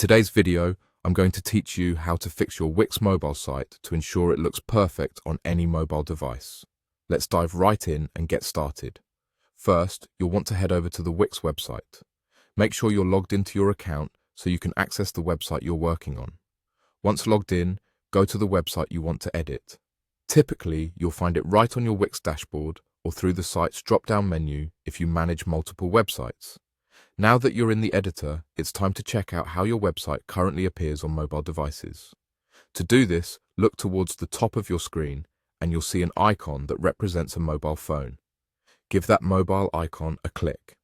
today's video, I'm going to teach you how to fix your Wix mobile site to ensure it looks perfect on any mobile device. Let's dive right in and get started. First, you'll want to head over to the Wix website. Make sure you're logged into your account so you can access the website you're working on. Once logged in, go to the website you want to edit. Typically, you'll find it right on your Wix dashboard or through the site's drop-down menu if you manage multiple websites. Now that you're in the editor, it's time to check out how your website currently appears on mobile devices. To do this, look towards the top of your screen and you'll see an icon that represents a mobile phone. Give that mobile icon a click.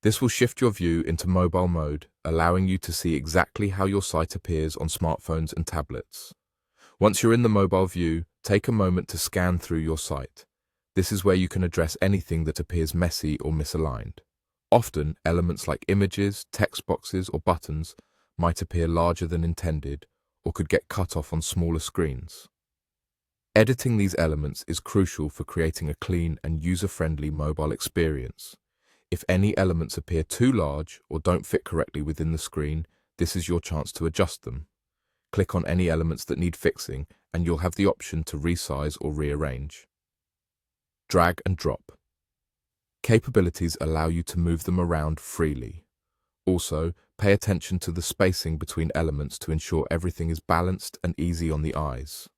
This will shift your view into mobile mode, allowing you to see exactly how your site appears on smartphones and tablets. Once you're in the mobile view, take a moment to scan through your site. This is where you can address anything that appears messy or misaligned. Often, elements like images, text boxes, or buttons might appear larger than intended or could get cut off on smaller screens. Editing these elements is crucial for creating a clean and user-friendly mobile experience. If any elements appear too large or don't fit correctly within the screen, this is your chance to adjust them. Click on any elements that need fixing and you'll have the option to resize or rearrange. Drag and drop. Capabilities allow you to move them around freely. Also, pay attention to the spacing between elements to ensure everything is balanced and easy on the eyes.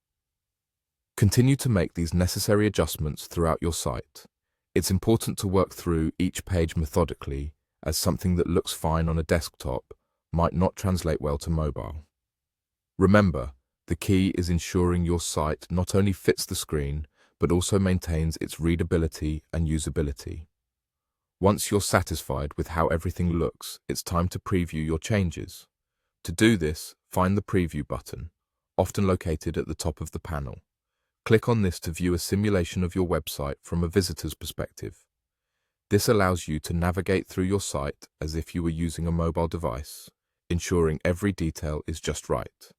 Continue to make these necessary adjustments throughout your site. It's important to work through each page methodically, as something that looks fine on a desktop might not translate well to mobile. Remember, the key is ensuring your site not only fits the screen, but also maintains its readability and usability. Once you're satisfied with how everything looks, it's time to preview your changes. To do this, find the Preview button, often located at the top of the panel. Click on this to view a simulation of your website from a visitor's perspective. This allows you to navigate through your site as if you were using a mobile device, ensuring every detail is just right.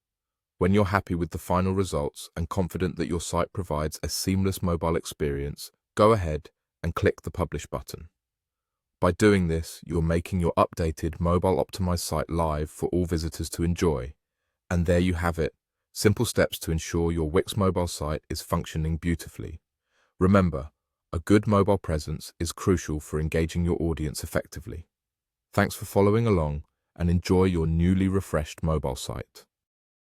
When you're happy with the final results and confident that your site provides a seamless mobile experience, go ahead and click the Publish button. By doing this, you're making your updated mobile-optimized site live for all visitors to enjoy. And there you have it, simple steps to ensure your Wix mobile site is functioning beautifully. Remember, a good mobile presence is crucial for engaging your audience effectively. Thanks for following along and enjoy your newly refreshed mobile site.